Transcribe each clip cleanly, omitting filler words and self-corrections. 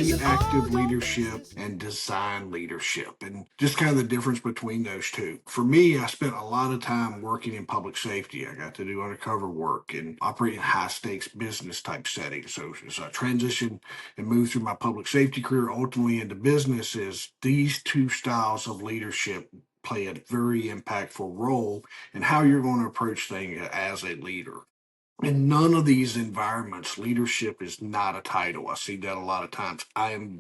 reactive leadership and design leadership, and just kind of the difference between those two. For me, I spent a lot of time working in public safety. I got to do undercover work and operate in high stakes business type settings. So as I transitioned and moved through my public safety career ultimately into business, is these two styles of leadership play a very impactful role in how you're going to approach things as a leader. In none of these environments, leadership is not a title. I see that a lot of times.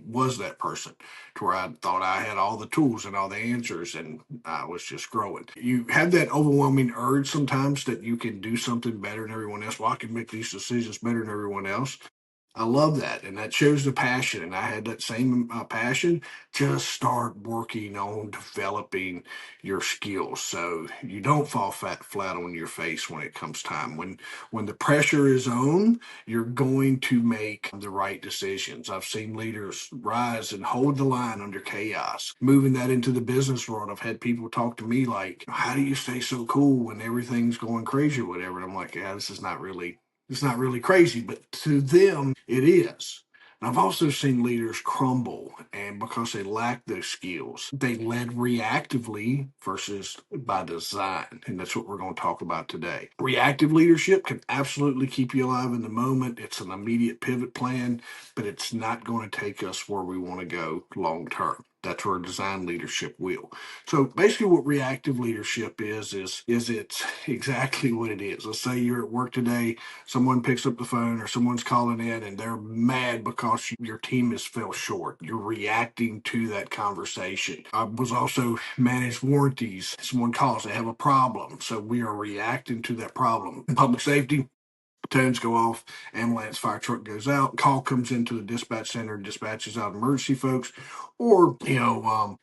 Was that person to where I thought I had all the tools and all the answers, and I was just growing. You have that overwhelming urge sometimes that you can do something better than everyone else. Well, I can make these decisions better than everyone else. I love that, and that shows the passion. And I had that same passion. Just start working on developing your skills so you don't fall flat on your face when it comes time. When the pressure is on, you're going to make the right decisions. I've seen leaders rise and hold the line under chaos. Moving that into the business world, I've had people talk to me like, "How do you stay so cool when everything's going crazy or whatever?" And I'm like, "Yeah, this is not really." It's not really crazy, but to them, it is. And I've also seen leaders crumble, and because they lack those skills, they led reactively versus by design. And that's what we're going to talk about today. Reactive leadership can absolutely keep you alive in the moment. It's an immediate pivot plan, but it's not going to take us where we want to go long term. That's where design leadership will. So basically what reactive leadership is it's exactly what it is. Let's say you're at work today, someone picks up the phone or someone's calling in and they're mad because your team has fell short. You're reacting to that conversation. I was also managed warranties. Someone calls, they have a problem. So we are reacting to that problem. In public safety, tones go off, ambulance, fire truck goes out, call comes into the dispatch center, dispatches out emergency folks, or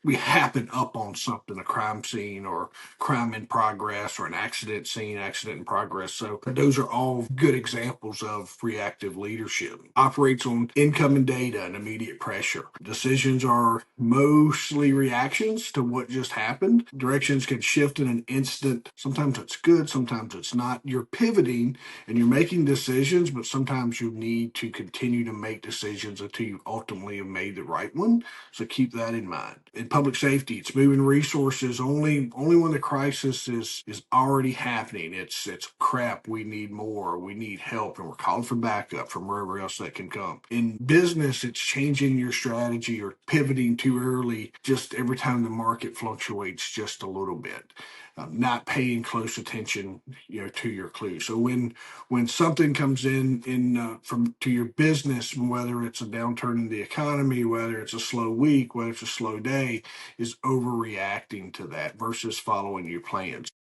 we happen up on something, a crime scene or crime in progress, or an accident scene, accident in progress. So those are all good examples of reactive leadership. Operates on incoming data and immediate pressure. Decisions are mostly reactions to what just happened. Directions can shift in an instant. Sometimes it's good, sometimes it's not. You're pivoting and you're making decisions, but sometimes you need to continue to make decisions until you ultimately have made the right one. So keep that in mind. In public safety, it's moving resources only when the crisis is already happening. It's crap, we need more, we need help, and we're calling for backup from wherever else that can come. In business, it's changing your strategy or pivoting too early just every time the market fluctuates just a little bit. Not paying close attention, to your clues. So when something comes in from to your business, whether it's a downturn in the economy, whether it's a slow week, whether it's a slow day, is overreacting to that versus following your plans.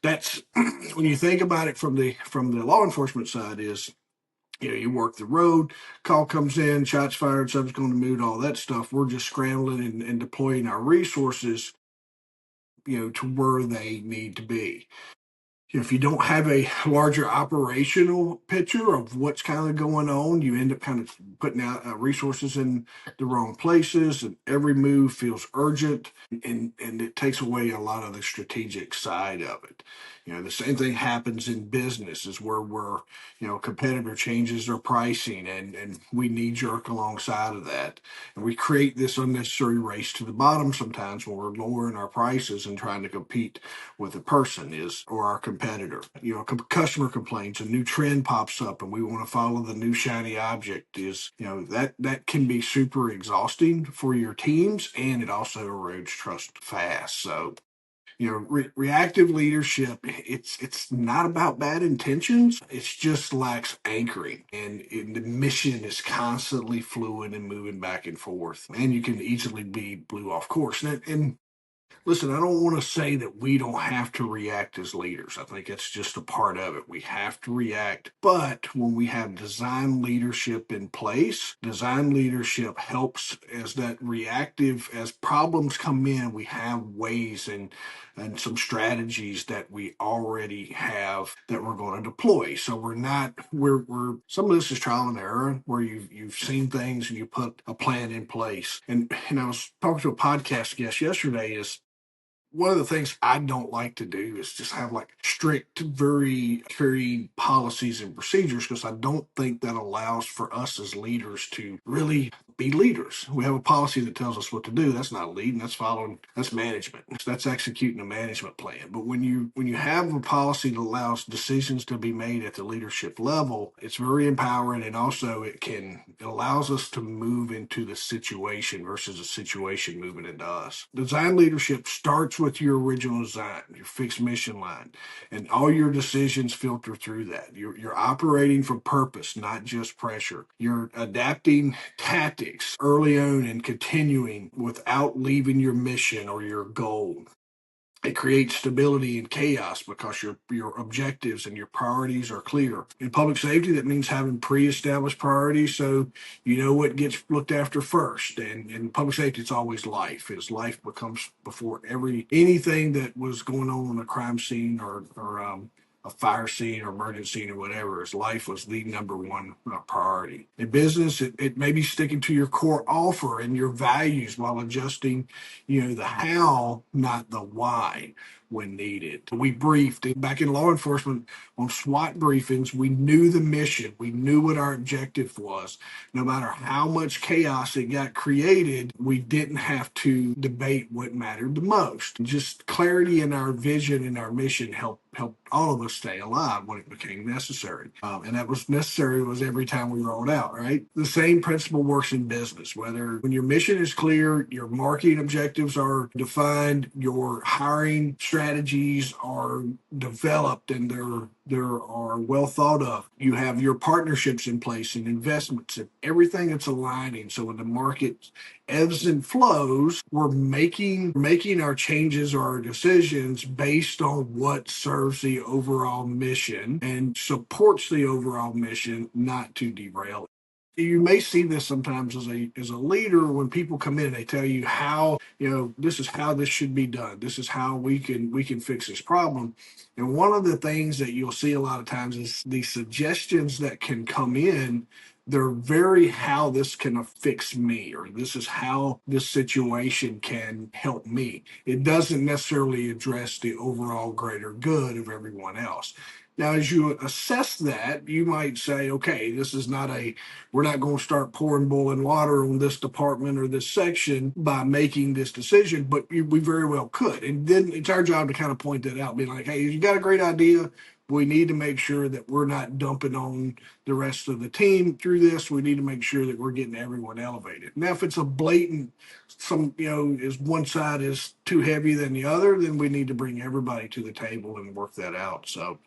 That's when you think about it from the law enforcement side is. You work the road, call comes in, shots fired, something's going to move, all that stuff. We're just scrambling and deploying our resources, to where they need to be. If you don't have a larger operational picture of what's kind of going on, you end up kind of putting out resources in the wrong places, and every move feels urgent, and it takes away a lot of the strategic side of it. The same thing happens in business is where a competitor changes their pricing, and we knee jerk alongside of that. And we create this unnecessary race to the bottom sometimes when we're lowering our prices and trying to compete with a person or our competitor. Customer complains, a new trend pops up, and we want to follow the new shiny object. That can be super exhausting for your teams, and it also erodes trust fast. So reactive leadership, it's not about bad intentions. It's just lacks anchoring, and the mission is constantly fluid and moving back and forth, and you can easily be blew off course. And listen, I don't want to say that we don't have to react as leaders. I think it's just a part of it. We have to react. But when we have design leadership in place, design leadership helps as that reactive, as problems come in, we have ways and some strategies that we already have that we're going to deploy. So we're some of this is trial and error where you've seen things and you put a plan in place. And I was talking to a podcast guest yesterday is one of the things I don't like to do is just have like strict, very policies and procedures because I don't think that allows for us as leaders to really be leaders. We have a policy that tells us what to do. That's not leading, that's management. That's executing a management plan. But when you have a policy that allows decisions to be made at the leadership level, it's very empowering, and also it allows us to move into the situation versus a situation moving into us. Design leadership starts with your original design, your fixed mission line, and all your decisions filter through that. You're operating from purpose, not just pressure. You're adapting tactics early on and continuing without leaving your mission or your goal. It creates stability in chaos because your objectives and your priorities are clear. In public safety, that means having pre-established priorities, so you know what gets looked after first. And in public safety, it's always life. As life becomes before anything that was going on a crime scene or a fire scene or emergency or whatever. As life was the number one priority. In business, it may be sticking to your core offer and your values while adjusting the how, not the why when needed. We briefed back in law enforcement on SWAT briefings. We knew the mission. We knew what our objective was. No matter how much chaos it got created, we didn't have to debate what mattered the most. Just clarity in our vision and our mission helped all of us stay alive when it became necessary. And that was necessary was every time we rolled out, right? The same principle works in business, whether when your mission is clear, your marketing objectives are defined, your hiring strategies are developed, and there are well thought of. You have your partnerships in place and investments and everything that's aligning. So when the market ebbs and flows, we're making our changes or our decisions based on what serves the overall mission and supports the overall mission, not to derail it. You may see this sometimes as a leader when people come in, they tell you how, this is how this should be done. This is how we can fix this problem. And one of the things that you'll see a lot of times is the suggestions that can come in. They're very how this can fix me, or this is how this situation can help me. It doesn't necessarily address the overall greater good of everyone else. Now, as you assess that, you might say, okay, we're not going to start pouring boiling water on this department or this section by making this decision, but we very well could. And then it's our job to kind of point that out, be like, hey, you got a great idea. We need to make sure that we're not dumping on the rest of the team through this. We need to make sure that we're getting everyone elevated. Now, if it's a blatant, is one side is too heavy than the other, then we need to bring everybody to the table and work that out. So,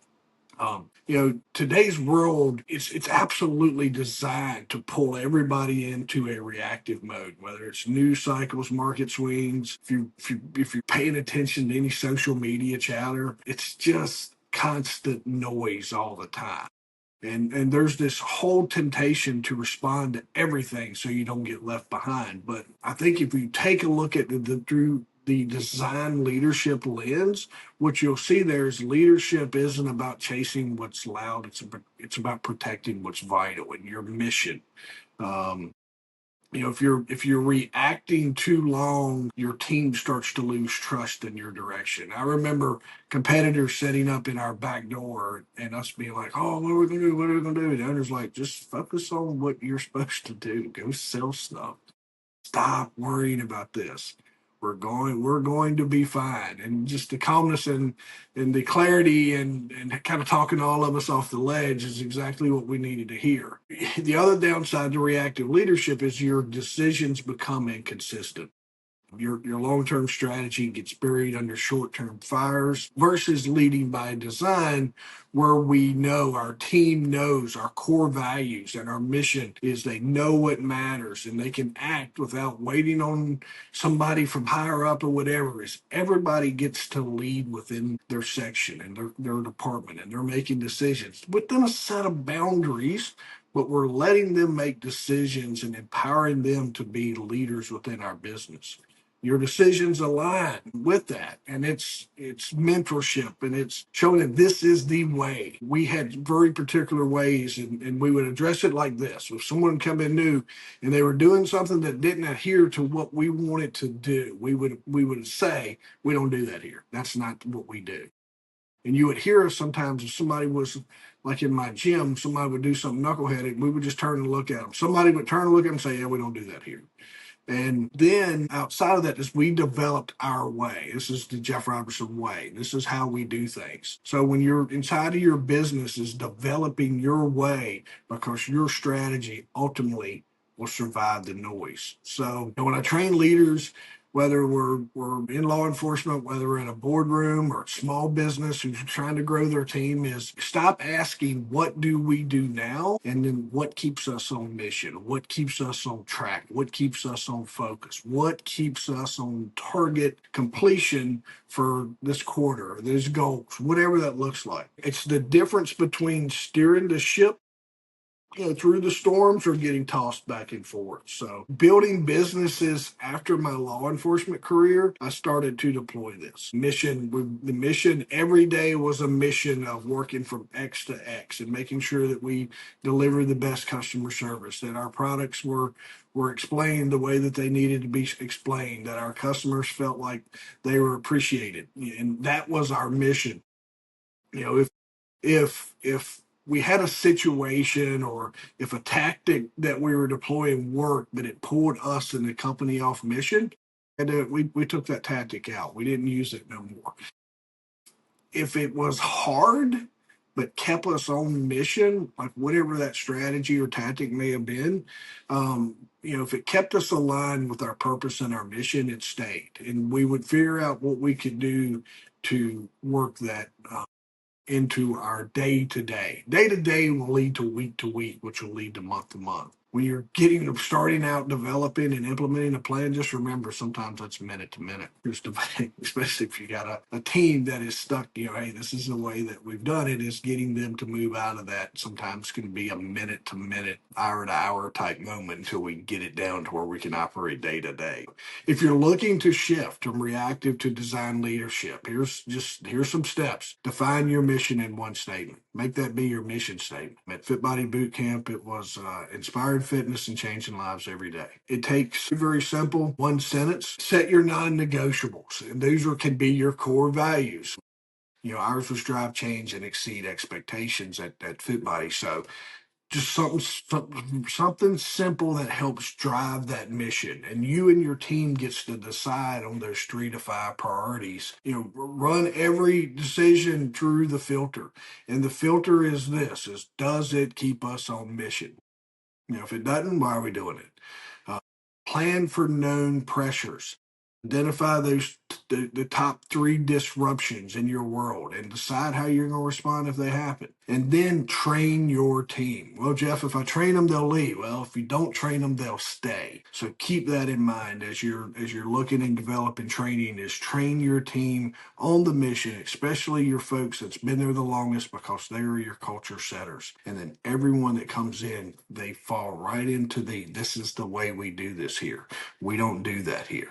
today's world, it's absolutely designed to pull everybody into a reactive mode, whether it's news cycles, market swings. If you're paying attention to any social media chatter, it's just constant noise all the time. And there's this whole temptation to respond to everything so you don't get left behind. But I think if you take a look at through the design leadership lens, what you'll see there is leadership isn't about chasing what's loud. It's about protecting what's vital and your mission. Um, if you're reacting too long, your team starts to lose trust in your direction. I remember competitors setting up in our back door and us being like, oh, what are we gonna do? What are we gonna do? And the owner's like, just focus on what you're supposed to do. Go sell stuff. Stop worrying about this. We're going to be fine. And just the calmness and the clarity and kind of talking all of us off the ledge is exactly what we needed to hear. The other downside to reactive leadership is your decisions become inconsistent. Your long-term strategy gets buried under short-term fires versus leading by design, where we know our team knows our core values and our mission is they know what matters and they can act without waiting on somebody from higher up or whatever. Is everybody gets to lead within their section and their department, and they're making decisions within a set of boundaries, but we're letting them make decisions and empowering them to be leaders within our business. Your decisions align with that, and it's mentorship, and it's showing that this is the way. We had very particular ways, and we would address it like this: if someone come in new and they were doing something that didn't adhere to what we wanted to do, we would say, we don't do that here. That's not what we do. And you would hear us sometimes if somebody was like in my gym, somebody would do something knuckleheaded, we would just turn and look at them. Somebody would turn and look at them and say, yeah, we don't do that here. And then outside of that is we developed our way. This is the Jeff Robertson way. This is how we do things. So when you're inside of your business is developing your way because your strategy ultimately will survive the noise. So when I train leaders, whether we're in law enforcement, whether we're in a boardroom or a small business who's trying to grow their team, is stop asking what do we do now, and then what keeps us on mission, what keeps us on track, what keeps us on focus, what keeps us on target completion for this quarter, these goals, whatever that looks like. It's the difference between steering the ship through the storms or getting tossed back and forth. So, building businesses after my law enforcement career, I started to deploy this mission. The mission every day was a mission of working from X to X and making sure that we deliver the best customer service, that our products were explained the way that they needed to be explained, that our customers felt like they were appreciated, and that was our mission. If we had a situation or if a tactic that we were deploying worked, but it pulled us and the company off mission, and we took that tactic out. We didn't use it no more. If it was hard but kept us on mission, like whatever that strategy or tactic may have been, if it kept us aligned with our purpose and our mission, it stayed. And we would figure out what we could do to work that into our day to day. Day to day will lead to week, which will lead to month. When you're starting out developing and implementing a plan, just remember sometimes that's minute to minute. Just especially if you got a team that is stuck, hey, this is the way that we've done it, is getting them to move out of that. Sometimes can be a minute to minute, hour to hour type moment until we get it down to where we can operate day to day. If you're looking to shift from reactive to design leadership, here's some steps. Define your mission in one statement. Make that be your mission statement. At Fit Body Boot Camp, it was inspired fitness and changing lives every day. It takes very simple, one sentence. Set your non-negotiables, and those can be your core values. Ours was drive change and exceed expectations at Fit Body. So just something simple that helps drive that mission, and you and your team gets to decide on those 3 to 5 priorities. Run every decision through the filter, and the filter is does it keep us on mission? If it doesn't, why are we doing it? uh, Plan for known pressures. Identify the top 3 disruptions in your world and decide how you're going to respond if they happen. And then train your team. Well, Jeff, if I train them, they'll leave. Well, if you don't train them, they'll stay. So keep that in mind as you're looking and developing training. Is train your team on the mission, especially your folks that's been there the longest, because they are your culture setters. And then everyone that comes in, they fall right into this is the way we do this here. We don't do that here.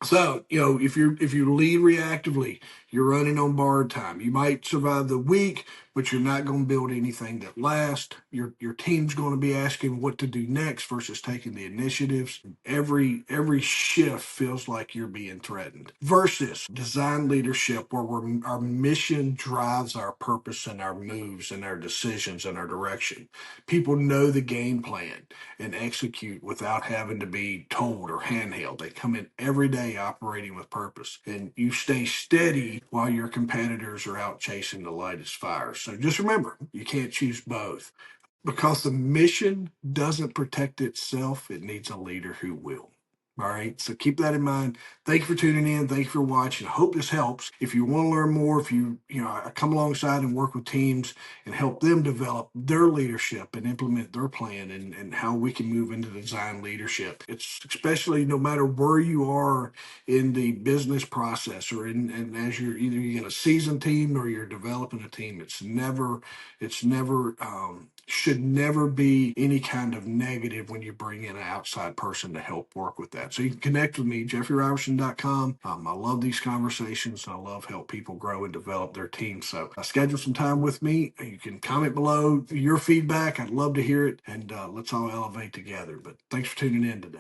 So, if you lead reactively, you're running on borrowed time. You might survive the week, but you're not going to build anything that lasts. Your team's going to be asking what to do next versus taking the initiatives. Every shift feels like you're being threatened. Versus design leadership, where our mission drives our purpose and our moves and our decisions and our direction. People know the game plan and execute without having to be told or handheld. They come in every day operating with purpose, and you stay steady while your competitors are out chasing the latest fires. So just remember, you can't choose both. Because the mission doesn't protect itself, it needs a leader who will. All right, so keep that in mind. Thank you for tuning in. Thank you for watching. I hope this helps. If you want to learn more, if I come alongside and work with teams and help them develop their leadership and implement their plan, and how we can move into design leadership. It's especially no matter where you are in the business process, or and as you get a seasoned team or you're developing a team, should never be any kind of negative when you bring in an outside person to help work with that. So you can connect with me, JFR&x.com. I love these conversations, and I love help people grow and develop their team. So schedule some time with me. You can comment below your feedback. I'd love to hear it, and let's all elevate together. But thanks for tuning in today.